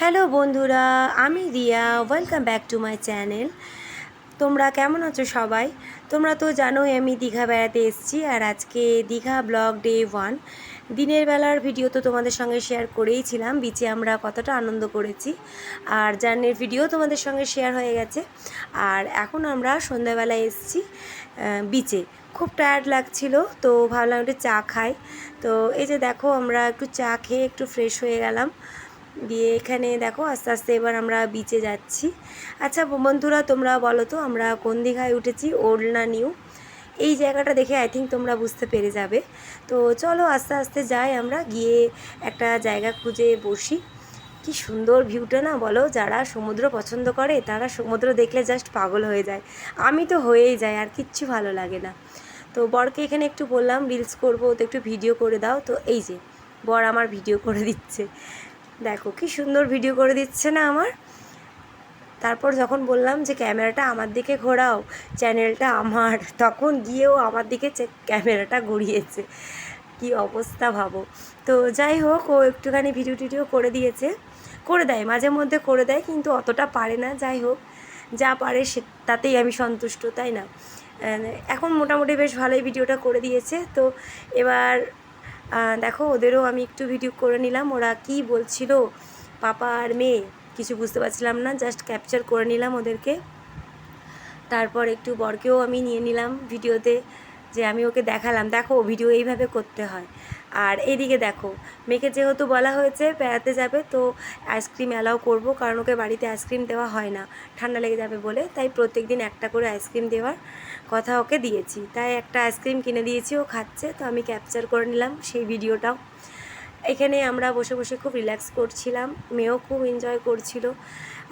Hello বন্ধুরা, আমি Riya. Welcome back to my channel. তোমরা কেমন আছো সবাই? তোমরা তো জানোই আমি দীঘা বেড়াতে এসেছি, আর আজকে দীঘা ব্লগ ডে 1। দিনের বেলার ভিডিও তো তোমাদের সঙ্গে শেয়ার করেইছিলাম, বিচে আমরা কতটা আনন্দ করেছি, আর জার্নির ভিডিও তোমাদের সঙ্গে শেয়ার হয়ে গেছে। আর এখন আমরা সন্ধ্যাবেলায় এসেছি বিচে। খুব টায়ার্ড লাগছিল, তো ভাবলাম একটু চা খাই। তো এই যে দেখো, আমরা একটু চা খেয়ে একটু ফ্রেশ হয়ে গেলাম। দিয়ে এখানে দেখো আস্তে আস্তে এবার আমরা বিচে যাচ্ছি। আচ্ছা বন্ধুরা, তোমরা বলো তো আমরা কোন দীঘায় উঠেছি, ওল্ড না নিউ? এই জায়গাটা দেখে আই থিঙ্ক তোমরা বুঝতে পেরে যাবে। তো চলো আস্তে আস্তে যাই, আমরা গিয়ে একটা জায়গা খুঁজে বসি। কি সুন্দর ভিউটা না, বলো? যারা সমুদ্র পছন্দ করে তারা সমুদ্র দেখলে জাস্ট পাগল হয়ে যায়। আমি তো হয়েই যাই, আর কিচ্ছু ভালো লাগে না। তো বরকে এখানে একটু বললাম রিলস করবো, তো একটু ভিডিও করে দাও। তো এই যে বর আমার ভিডিও করে দিচ্ছে। দেখো কি সুন্দর ভিডিও করে দিচ্ছে না আমার। তারপর যখন বললাম যে ক্যামেরাটা আমার দিকে ঘোরাও, চ্যানেলটা আমার, তখন গিয়েও আমার দিকে ক্যামেরাটা ঘুরিয়েছে। কি অবস্থা ভাবো। তো যাই হোক, ও একটুখানি ভিডিও টিডিও করে দিয়েছে, করে দেয় মাঝে মধ্যে করে দেয়, কিন্তু অতটা পারে না। যাই হোক, যা পারে সে তাতেই আমি সন্তুষ্ট, তাই না? এখন মোটামুটি বেশ ভালোই ভিডিওটা করে দিয়েছে। তো এবার দেখো ওদেরও আমি একটু ভিডিও করে নিলাম। ওরা কি বলছিল, পাপা আর মেয়ে, কিছু বুঝতে পারছিলাম না, জাস্ট ক্যাপচার করে নিলাম ওদেরকে। তারপর একটু বরকেও আমি নিয়ে নিলাম ভিডিওতে, যে আমি ওকে দেখালাম দেখো ভিডিও এইভাবে করতে হয়। আর এইদিকে দেখো, মেয়েকে যেহেতু বলা হয়েছে বেড়াতে যাবে, তো আইসক্রিম অ্যালাউ করবো, কারণ ওকে বাড়িতে আইসক্রিম দেওয়া হয় না, ঠান্ডা লেগে যাবে বলে। তাই প্রত্যেক দিন একটা করে আইসক্রিম দেওয়ার কথা ওকে দিয়েছি, তাই একটা আইসক্রিম কিনে দিয়েছি, ও খাচ্ছে। তো আমি ক্যাপচার করে নিলাম সেই ভিডিওটাও। এখানে আমরা বসে বসে খুব রিল্যাক্স করছিলাম, মেয়েও খুব এনজয় করছিল।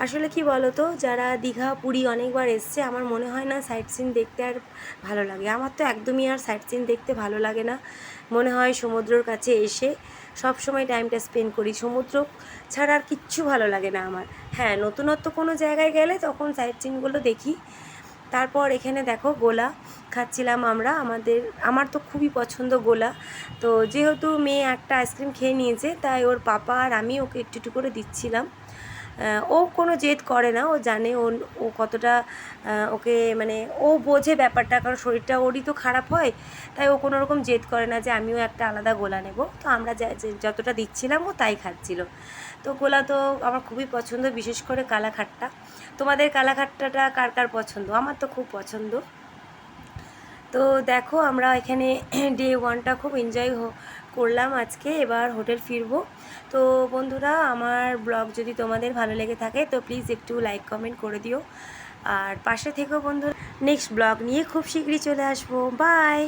আসলে কি বলো তো, যারা দীঘা পুরী অনেকবার এসছে, আমার মনে হয় না সাইট সিন দেখতে আর ভালো লাগে। আমার তো একদমই আর সাইট সিন দেখতে ভালো লাগে না। মনে হয় সমুদ্রের কাছে এসে সব সময় টাইমটা স্পেন্ড করি, সমুদ্র ছাড়া আর কিচ্ছু ভালো লাগে না আমার। হ্যাঁ, নতুনত্ব কোনো জায়গায় গেলে তখন সাইট সিনগুলো দেখি। তারপর এখানে দেখো গোলা খাচ্ছিলাম আমরা। আমার তো খুবই পছন্দ গোলা। তো যেহেতু মেয়ে একটা আইসক্রিম খেয়ে নিয়েছে, তাই ওর পাপা আর আমি ওকে একটু একটু করে দিচ্ছিলাম। ও কোনো জেদ করে না, ও জানে ও কতটা ওকে মানে ও বোঝে ব্যাপারটা, কারণ শরীরটা ওরই তো খারাপ হয়। তাই ও কোনো রকম জেদ করে না যে আমিও একটা আলাদা গোলা নেব। তো আমরা যতটা দিচ্ছিলাম ও তাই খাচ্ছিল। তো গোলা তো আমার খুবই পছন্দ, বিশেষ করে কালাখাট্টা। তোমাদের কালাখাট্টাটা কার কার পছন্দ? আমার তো খুব পছন্দ। তো দেখো আমরা এখানে ডে 1টা খুব এনজয় করলাম আজকে। এবার হোটেল ফিরবো। তো বন্ধুরা, আমার ব্লগ যদি তোমাদের ভালো লেগে থাকে তো প্লিজ একটু লাইক কমেন্ট করে দিও, আর পাশে থেকো বন্ধুরা। নেক্সট ব্লগ নিয়ে খুব শীঘ্রই চলে আসবো। বাই।